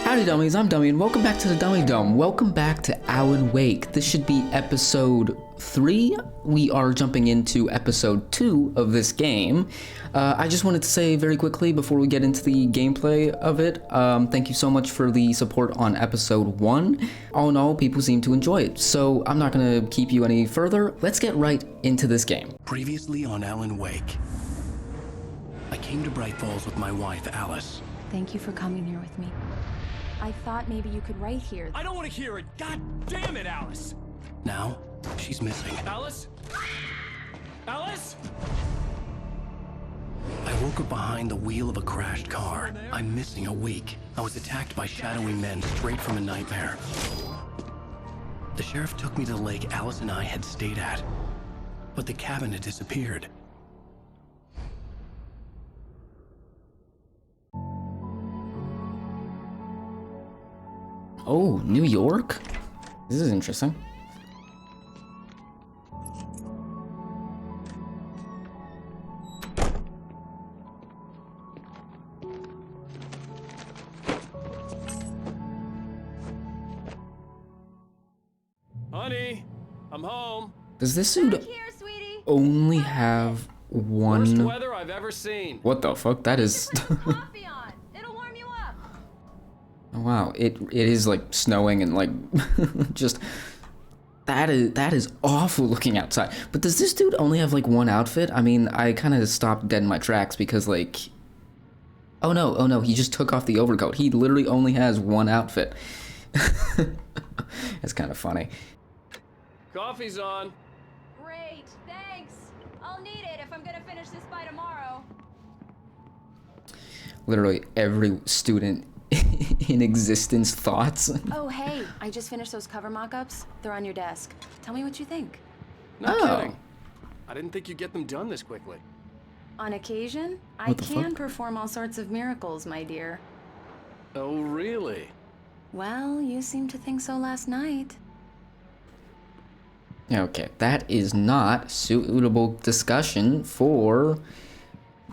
Howdy Dummies, I'm Dummy, and welcome back to the Dummy Dome. Welcome back to Alan Wake. This should be episode 3. We are jumping into episode 2 of this game. I just wanted to say very quickly before we get into the gameplay of it, thank you so much for the support on episode 1. All in all, people seem to enjoy it, so I'm not gonna keep you any further. Let's get right into this game. Previously on Alan Wake, I came to Bright Falls with my wife, Alice. Thank you for coming here with me. I thought maybe you could write here. I don't want to hear it! God damn it, Alice! Now, she's missing. Alice? Alice? I woke up behind the wheel of a crashed car. I'm missing a week. I was attacked by shadowy men straight from a nightmare. The sheriff took me to the lake Alice and I had stayed at, but the cabin had disappeared. Oh, New York? This is interesting. Honey, I'm home. Does this suit Back here, sweetie. only have Worst one? weather I've ever seen. What the fuck? That is... Put some coffee on. It'll warm you up. Wow, it is like snowing and like just that is awful looking outside. But does this dude only have like one outfit? I mean, I kind of stopped dead in my tracks because like, oh no, he just took off the overcoat. He literally only has one outfit. That's kind of funny. Coffee's on. Great, thanks. I'll need it if I'm gonna finish this by tomorrow. Literally every student in existence thoughts. Oh, hey, I just finished those cover mock-ups. They're on your desk. Tell me what you think. No Oh. kidding. I didn't think you'd get them done this quickly. On occasion, I What the can fuck? perform all sorts of miracles, my dear. Oh, really? Well, you seemed to think so last night. Okay, that is not suitable discussion for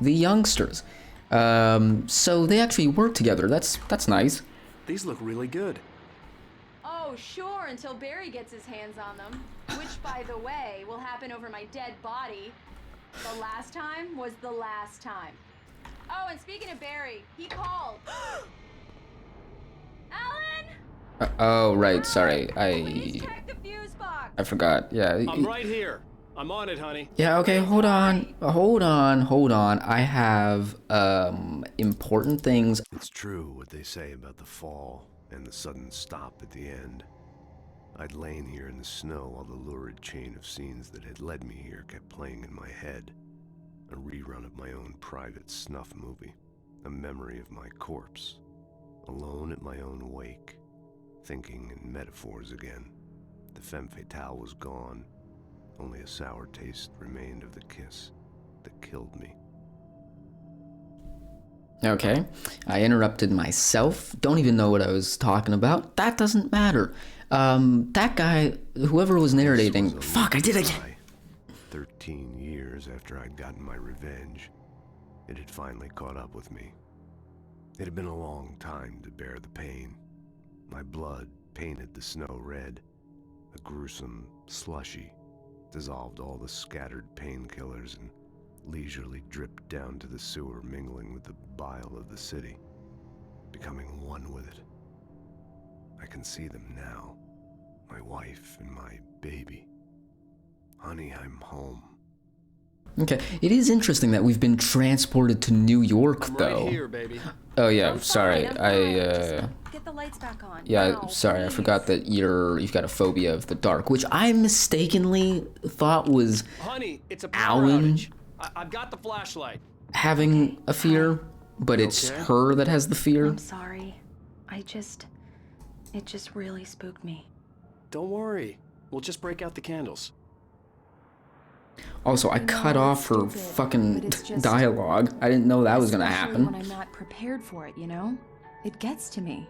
the youngsters. So they actually work together. That's nice. These look really good. Oh, sure, until Barry gets his hands on them. Which, by the way, will happen over my dead body. The last time was the last time. Oh, and speaking of Barry, he called. Alan! Oh, right, sorry. Please check the fuse box. I forgot. Yeah. I'm right here. I'm on it, honey. Yeah, okay, hold on. I have important things. It's true what they say about the fall and the sudden stop at the end. I'd lain here in the snow while the lurid chain of scenes that had led me here kept playing in my head. A rerun of my own private snuff movie. A memory of my corpse. Alone at my own wake. Thinking in metaphors again. The femme fatale was gone. Only a sour taste remained of the kiss that killed me. Okay, I interrupted myself. Don't even know what I was talking about. That doesn't matter. That guy, whoever was narrating, This was a fuck, I did late again. lie. 13 years after I'd gotten my revenge, it had finally caught up with me. It had been a long time to bear the pain. My blood painted the snow red, a gruesome slushy. Dissolved all the scattered painkillers and leisurely dripped down to the sewer, mingling with the bile of the city, becoming one with it. I can see them now, my wife and my baby. Honey, I'm home. Okay, it is interesting that we've been transported to New York, I'm though. right here, baby. Oh yeah, I'm sorry. fine, I'm I fine. Just get the lights back on. yeah, Now, sorry. I please. forgot that you've got a phobia of the dark, which I mistakenly thought was Honey, it's a power Alan outage. I've got the flashlight. having a fear, but it's Okay. her that has the fear. I'm sorry. It just really spooked me. Don't worry. We'll just break out the candles. Also, I know cut it's off her stupid, fucking but it's just- dialogue. I didn't know that was gonna Especially happen. when I'm not prepared for it, you know? It gets to me.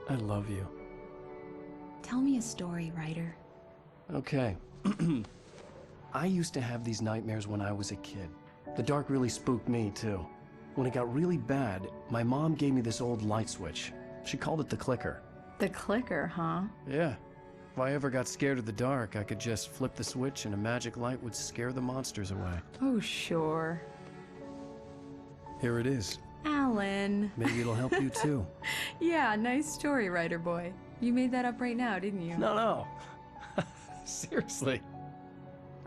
I love you. Tell me a story, writer. Okay. I used to have these nightmares when I was a kid. The dark really spooked me, too. When it got really bad, my mom gave me this old light switch. She called it the clicker. The clicker, huh? Yeah. If I ever got scared of the dark, I could just flip the switch and a magic light would scare the monsters away. Oh, sure. Here it is. Alan. Maybe it'll help you too. Yeah, nice story, writer boy. You made that up right now, didn't you? No. Seriously.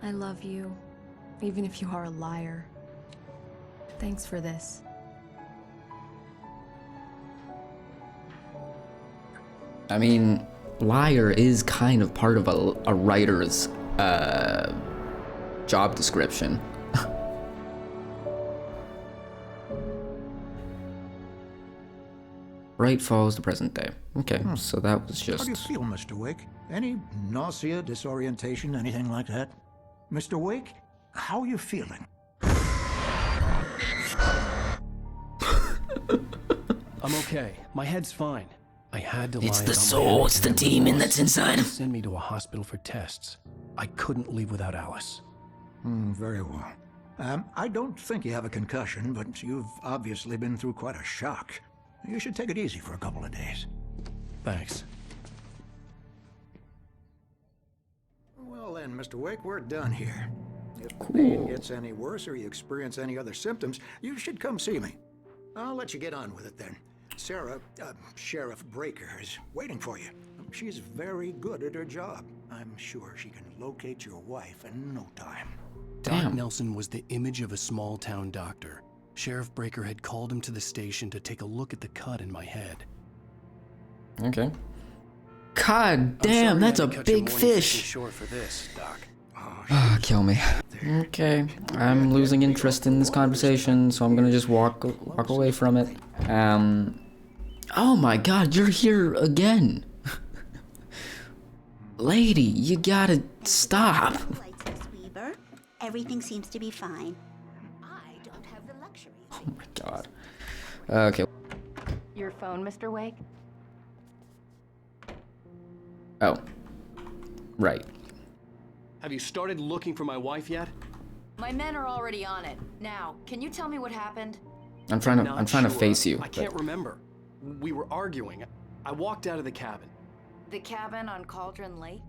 I love you, even if you are a liar. Thanks for this. I mean, liar is kind of part of a writer's job description. Right follows the present day. Okay, so that was just... How do you feel, Mr. Wake? Any nausea, disorientation, anything like that? Mr. Wake, how are you feeling? I'm okay. My head's fine. I had to lie. It's the soul, it's the demon that's inside him. Send me to a hospital for tests. I couldn't leave without Alice. Very well. I don't think you have a concussion, but you've obviously been through quite a shock. You should take it easy for a couple of days. Thanks. Well then, Mr. Wake, we're done here. If the pain gets any worse or you experience any other symptoms, you should come see me. I'll let you get on with it then. Sarah, Sheriff Breaker, is waiting for you. She's very good at her job. I'm sure she can locate your wife in no time. Damn. Doc Nelson was the image of a small-town doctor. Sheriff Breaker had called him to the station to take a look at the cut in my head. Okay. God damn, that's a big fish. Short for this, Doc. Kill me. Okay, I'm losing interest in this conversation, so I'm gonna just walk away from it. Oh my God, you're here again. Lady, you gotta stop. Lights, Miss Weaver. Everything seems to be fine. I don't have the luxury. Oh my God. Okay. Your phone, Mr. Wake? Oh. Right. Have you started looking for my wife yet? My men are already on it. Now, can you tell me what happened? I'm trying to Sure. face you. I can't remember. We were arguing. I walked out of the cabin. The cabin on Cauldron Lake?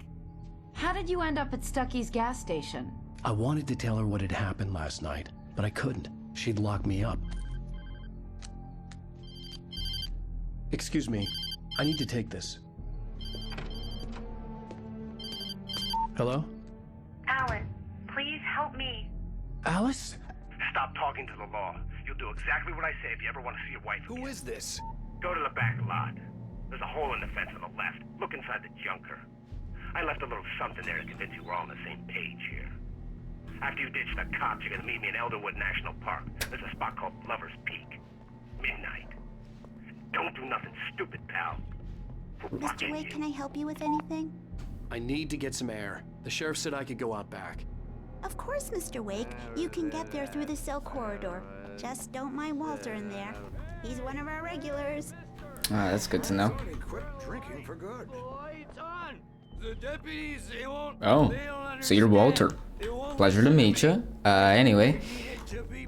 How did you end up at Stucky's gas station? I wanted to tell her what had happened last night, but I couldn't. She'd lock me up. Excuse me. I need to take this. Hello? Alan, please help me. Alice? Stop talking to the law. You'll do exactly what I say if you ever want to see your wife again. Who is this? Go to the back lot. There's a hole in the fence on the left. Look inside the junker. I left a little something there to convince you we're all on the same page here. After you ditch the cops, you're gonna meet me in Elderwood National Park. There's a spot called Lover's Peak. Midnight. Don't do nothing stupid, pal. Mr. Wake, can I help you with anything? I need to get some air. The sheriff said I could go out back. Of course, Mr. Wake. You can get there through the cell corridor. Just don't mind Walter in there. He's one of our regulars. That's good to know. Somebody quit drinking for good. Oh, so you're Walter. Pleasure to meet you. Anyway.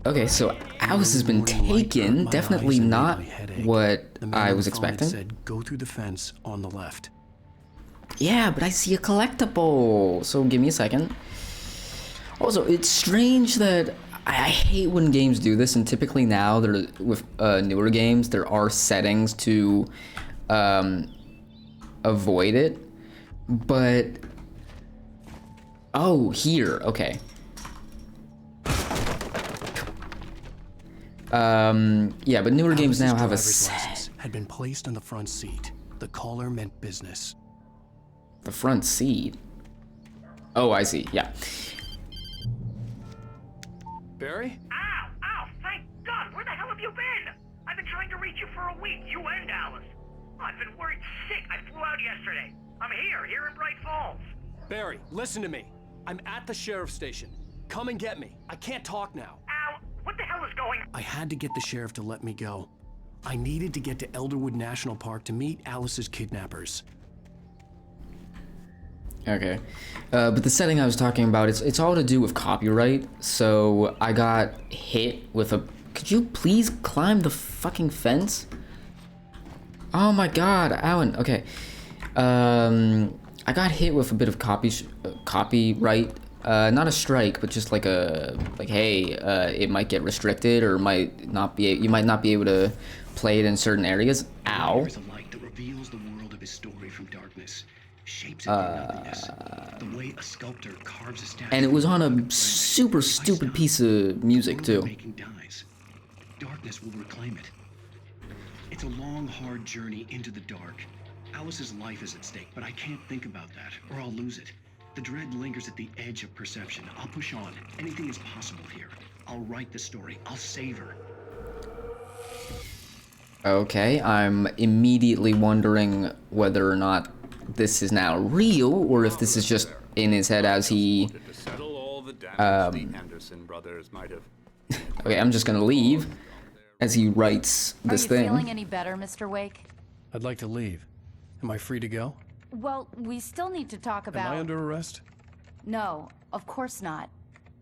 Okay, so Alice has been taken. Definitely not what I was expecting. Said, go through the fence on the left. Yeah, but I see a collectible. So give me a second. Also, it's strange that I hate when games do this, and typically now there with newer games there are settings to avoid it. But oh, here, okay. Yeah, but newer games now have a license had been placed on the front seat. The caller meant business. The front seat. Oh, I see. Yeah. Ow! Barry? Ow! Thank God! Where the hell have you been? I've been trying to reach you for a week, you and Alice. I've been worried sick. I flew out yesterday. I'm here in Bright Falls. Barry, listen to me. I'm at the sheriff's station. Come and get me. I can't talk now. Al, what the hell is going on? I had to get the sheriff to let me go. I needed to get to Elderwood National Park to meet Alice's kidnappers. Okay. But the setting I was talking about, it's all to do with copyright. So I got hit with a... Could you please climb the fucking fence? Oh my god, Alan. Okay. I got hit with a bit of copyright. Not a strike, but just like hey, it might get restricted or might not be. You might not be able to play it in certain areas. Ow. There's a light that reveals the world of his story from darkness, shapes it from nothingness. The way a sculptor carves a statue. And it was on a super stupid piece of music too. Making dies. Darkness will reclaim it. It's a long, hard journey into the dark. Alice's life is at stake, but I can't think about that, or I'll lose it. The dread lingers at the edge of perception. I'll push on. Anything is possible here. I'll write the story. I'll save her. Okay, I'm immediately wondering whether or not this is now real, or if this is just in his head as he... Okay, I'm just gonna leave as he writes this thing. Are you feeling any better, Mr. Wake? I'd like to leave. Am I free to go? Well, we still need to talk about... Am I under arrest? No, of course not.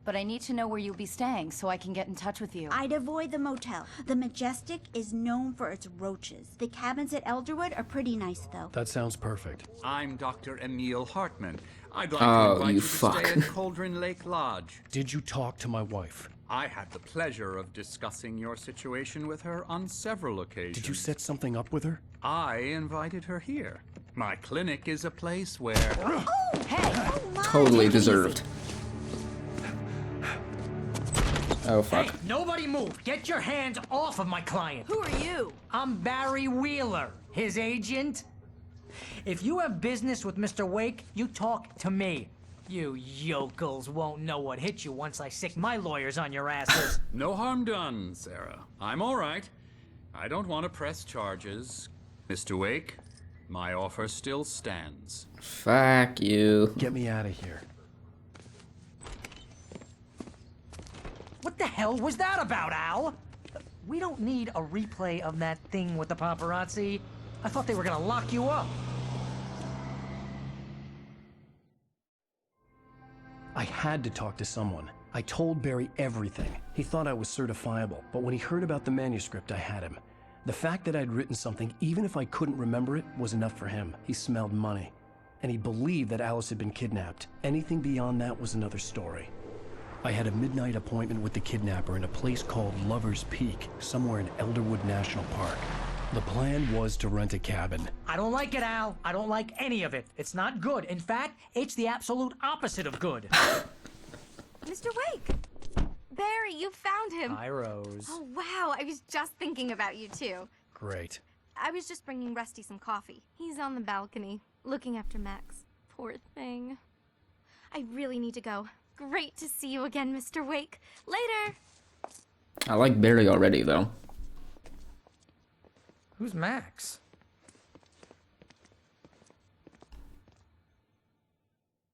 But I need to know where you'll be staying so I can get in touch with you. I'd avoid the motel. The Majestic is known for its roaches. The cabins at Elderwood are pretty nice, though. That sounds perfect. I'm Dr. Emil Hartman. I'd like Oh, to invite you to fuck. stay at Cauldron Lake Lodge. Did you talk to my wife? I had the pleasure of discussing your situation with her on several occasions. Did you set something up with her? I invited her here. My clinic is a place where... Oh, hey! Oh, my. Totally deserved. Oh, fuck. Hey, nobody move! Get your hands off of my client! Who are you? I'm Barry Wheeler, his agent. If you have business with Mr. Wake, you talk to me. You yokels won't know what hit you once I sick my lawyers on your asses. No harm done, Sarah. I'm all right. I don't want to press charges. Mr. Wake, my offer still stands. Fuck you. Get me out of here. What the hell was that about, Al? We don't need a replay of that thing with the paparazzi. I thought they were gonna lock you up. I had to talk to someone. I told Barry everything. He thought I was certifiable, but when he heard about the manuscript, I had him. The fact that I'd written something, even if I couldn't remember it, was enough for him. He smelled money. And he believed that Alice had been kidnapped. Anything beyond that was another story. I had a midnight appointment with the kidnapper in a place called Lover's Peak, somewhere in Elderwood National Park. The plan was to rent a cabin. I don't like it, Al. I don't like any of it. It's not good. In fact, it's the absolute opposite of good. Mr. Wake! Barry, you found him. Hi, Rose. Oh, wow. I was just thinking about you, too. Great. I was just bringing Rusty some coffee. He's on the balcony, looking after Max. Poor thing. I really need to go. Great to see you again, Mr. Wake. Later! I like Barry already, though. Who's Max?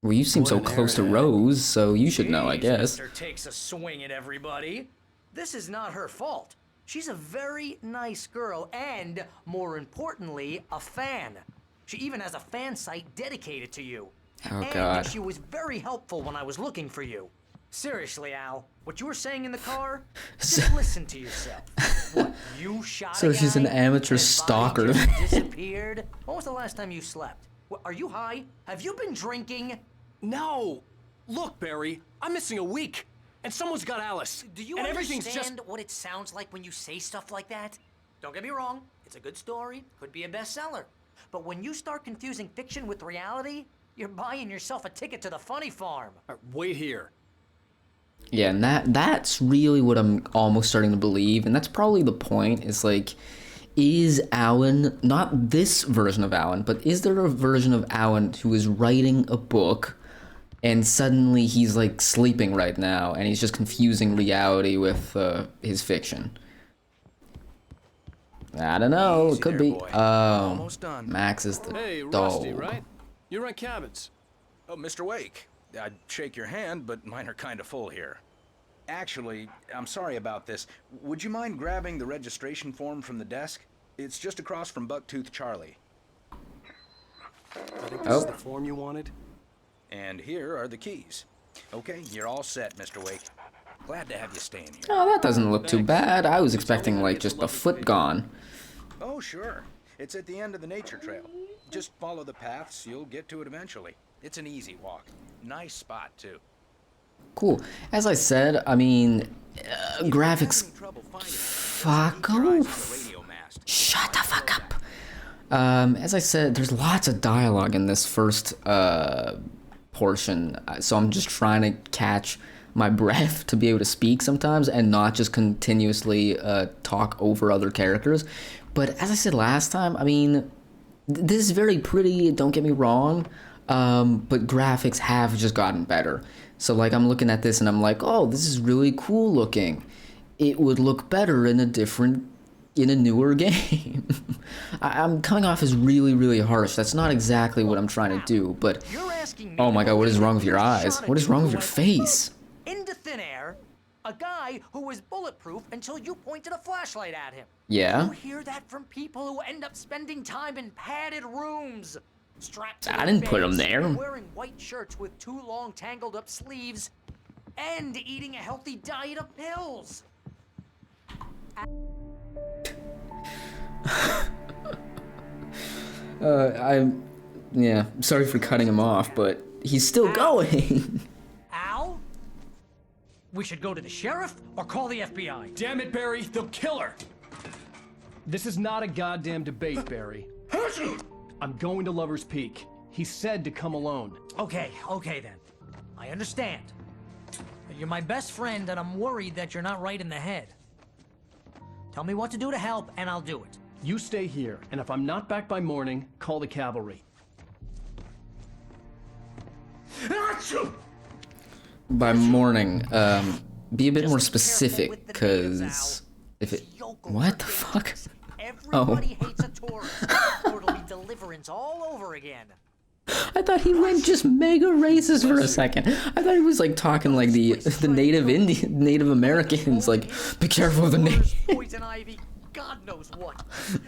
Well, you seem so close to Rose, so you should know, I guess. Mister takes a swing at everybody. This is not her fault. She's a very nice girl and, more importantly, a fan. She even has a fan site dedicated to you. Oh, God. And she was very helpful when I was looking for you. Seriously, Al, what you were saying in the car, just listen to yourself. What, you shot So a she's guy, an amateur his body stalker. just disappeared? When was the last time you slept? What, are you high? Have you been drinking? No! Look, Barry, I'm missing a week, and someone's got Alice. Do you and everything's understand just... what it sounds like when you say stuff like that? Don't get me wrong, it's a good story, could be a bestseller. But when you start confusing fiction with reality, you're buying yourself a ticket to the funny farm. Wait here. Yeah, and that's really what I'm almost starting to believe, and that's probably the point, is like, is Alan, not this version of Alan, but is there a version of Alan who is writing a book, and suddenly he's like sleeping right now, and he's just confusing reality with his fiction? I don't know, it could be. Almost done. Max is the Hey, dog. Rusty, right? You rent cabins. Oh, Mr. Wake. I'd shake your hand, but mine are kind of full here. Actually, I'm sorry about this. Would you mind grabbing the registration form from the desk? It's just across from Bucktooth Charlie. I think this is the form you wanted. And here are the keys. Okay, you're all set, Mr. Wake. Glad to have you staying here. Oh, that doesn't look too bad. I was expecting like just a foot gone. Oh, sure. It's at the end of the nature trail. Just follow the paths, you'll get to it eventually. It's an easy walk. Nice spot, too. Cool. As I said, I mean, graphics. Fuck off. Shut the fuck up. As I said, there's lots of dialogue in this first portion, so I'm just trying to catch my breath to be able to speak sometimes and not just continuously talk over other characters. But as I said last time, I mean, this is very pretty, don't get me wrong, but graphics have just gotten better. So like I'm looking at this and I'm like, oh, this is really cool looking. It would look better in a newer game. I'm coming off as really, really harsh. That's not exactly what I'm trying to do, but oh my god, what is wrong with your eyes? What is wrong with your face? Into thin air, a guy who was bulletproof until you pointed a flashlight at him. Yeah? You hear that from people who end up spending time in padded rooms. Strapped to I didn't put them there. Wearing white shirts with too long tangled up sleeves and eating a healthy diet of pills. Yeah, sorry for cutting him off, but he's still going. Al? We should go to the sheriff or call the FBI. Damn it, Barry, they'll kill her. This is not a goddamn debate, Barry. I'm going to Lover's Peak. He said to come alone. Okay then. I understand. You're my best friend and I'm worried that you're not right in the head. Tell me what to do to help and I'll do it. You stay here, and if I'm not back by morning, call the cavalry. By morning, be a bit more specific, because if it... What the fuck? Everybody hates a tourist, or it'll be deliverance all over again. I thought he went just mega racist for a second. I thought he was like talking like the Native Americans, like, be careful of the native. Poison ivy, God knows what.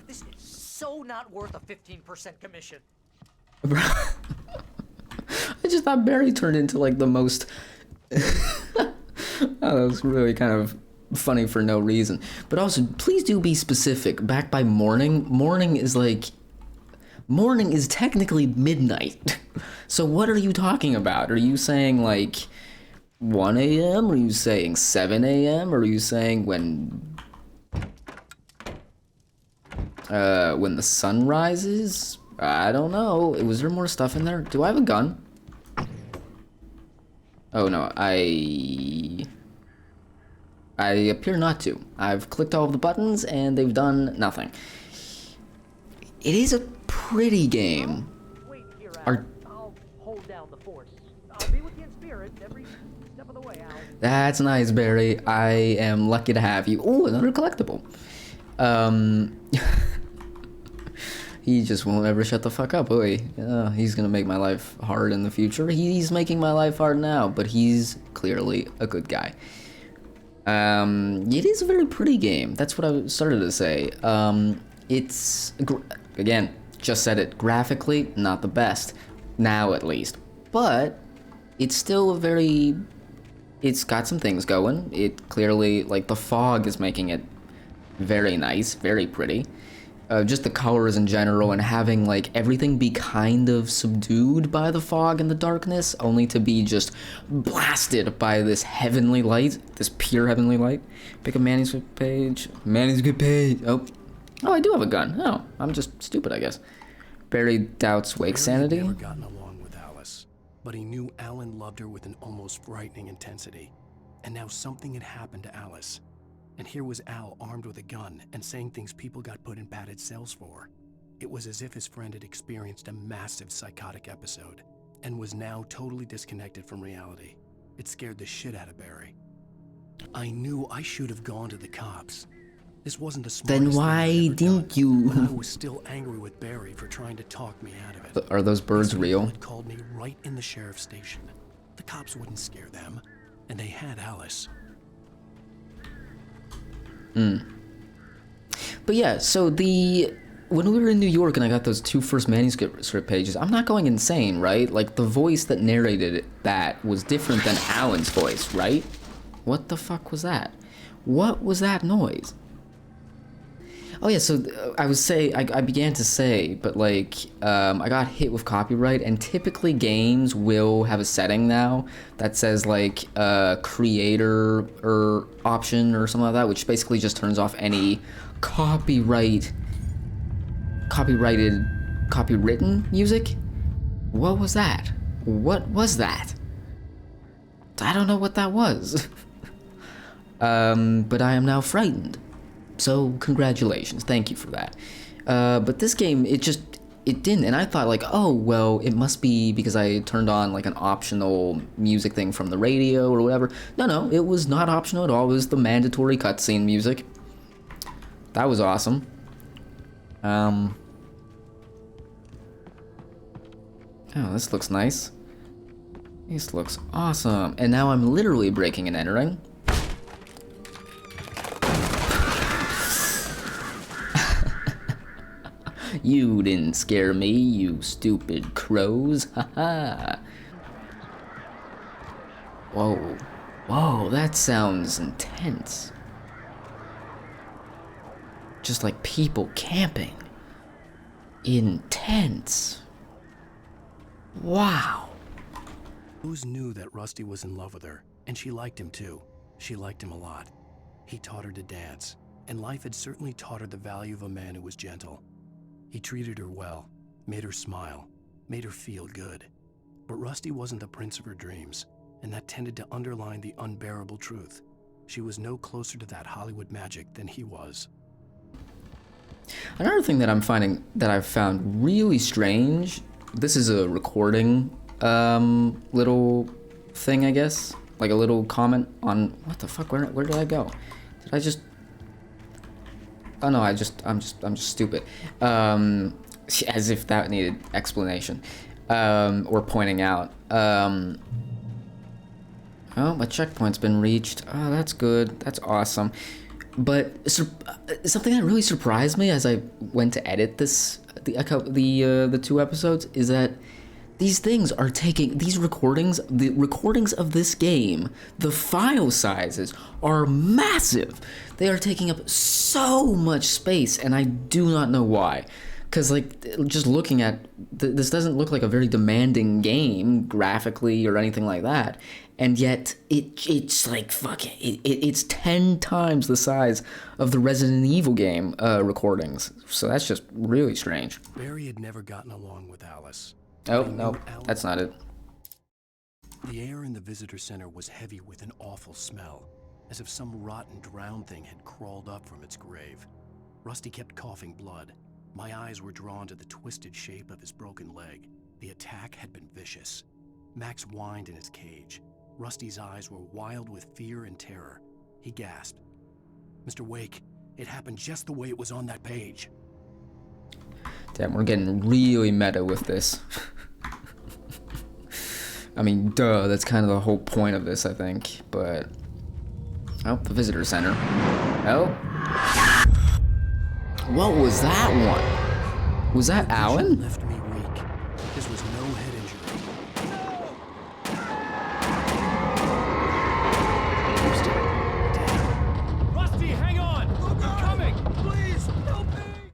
This is so not worth a 15% commission. Bro, I just thought Barry turned into like the most... Oh, that was really kind of funny for no reason. But also, please do be specific. Back by morning. Morning is like... Morning is technically midnight. So what are you talking about? Are you saying like 1 a.m.? Are you saying 7 a.m.? Or are you saying when the sun rises? I don't know. Was there more stuff in there? Do I have a gun? Oh no, I appear not to. I've clicked all of the buttons and they've done nothing. It is a pretty game. I'll hold down the force. I'll be with you in spirit every step of the way, Al. That's nice, Barry. I am lucky to have you. Oh, another collectible. He just won't ever shut the fuck up, will he? He's gonna make my life hard in the future. He's making my life hard now, but he's clearly a good guy. It is a very pretty game. That's what I started to say. It's, again, just said it, graphically, not the best. Now, at least. But, it's still a very... It's got some things going. It clearly, like, the fog is making it very nice, very pretty. Just the colors in general, and having, like, everything be kind of subdued by the fog and the darkness, only to be just blasted by this heavenly light, this pure heavenly light. Pick a manuscript page. Manuscript page. Oh, I do have a gun. Oh, I'm just stupid, I guess. Barry doubts Wake's sanity. He had never gotten along with Alice, but he knew Alan loved her with an almost frightening intensity. And now something had happened to Alice. And here was Al armed with a gun and saying things people got put in padded cells for. It was as if his friend had experienced a massive psychotic episode and was now totally disconnected from reality. It scared the shit out of Barry. I knew I should have gone to the cops. This wasn't the smartest Then why didn't you? I was still angry with Barry for trying to talk me out of it. Are those birds These real? people had called me right in the sheriff's station. The cops wouldn't scare them, and they had Alice. But yeah, so when we were in New York and I got those 2 first manuscript pages, I'm not going insane, right? Like, the voice that narrated that was different than Alan's voice, right? What the fuck was that? What was that noise? Oh yeah, so I began to say, but like, I got hit with copyright, and typically games will have a setting now that says like creator or option or something like that, which basically just turns off any copywritten music. What was that? What was that? I don't know what that was. But I am now frightened. So congratulations, thank you for that. But this game, it didn't, and I thought like, oh, well, it must be because I turned on like an optional music thing from the radio or whatever. No, it was not optional at all. It was the mandatory cutscene music. That was awesome. Oh, this looks nice. This looks awesome. And now I'm literally breaking and entering. You didn't scare me, you stupid crows. Haha. Whoa, that sounds intense. Just like people camping. Intense. Wow. Rose knew that Rusty was in love with her, and she liked him too. She liked him a lot. He taught her to dance, and life had certainly taught her the value of a man who was gentle. He treated her well, made her smile, made her feel good. But Rusty wasn't the prince of her dreams, and that tended to underline the unbearable truth. She was no closer to that Hollywood magic than he was. Another thing that I've found really strange, this is a recording little thing, I guess, like a little comment on what the fuck, where did I go? Did I just, oh no, I'm just stupid. As if that needed explanation or pointing out. Oh, my checkpoint's been reached. Oh, that's good. That's awesome. But something that really surprised me as I went to edit the 2 episodes is that these things are taking, the recordings of this game, the file sizes are massive. They are taking up so much space, and I do not know why. Because, like, just looking at, this doesn't look like a very demanding game, graphically or anything like that. And yet, it's like, it's 10 times the size of the Resident Evil game recordings. So that's just really strange. Barry had never gotten along with Alice. Oh, no, that's not it. The air in the visitor center was heavy with an awful smell, as if some rotten drowned thing had crawled up from its grave. Rusty kept coughing blood. My eyes were drawn to the twisted shape of his broken leg. The attack had been vicious. Max whined in his cage. Rusty's eyes were wild with fear and terror. He gasped. "Mr. Wake, it happened just the way it was on that page." Damn, we're getting really meta with this. I mean, duh, that's kind of the whole point of this, I think, but... Oh, the visitor center. Oh. What was that one? Was that Alan? Left me weak. This was no head injury.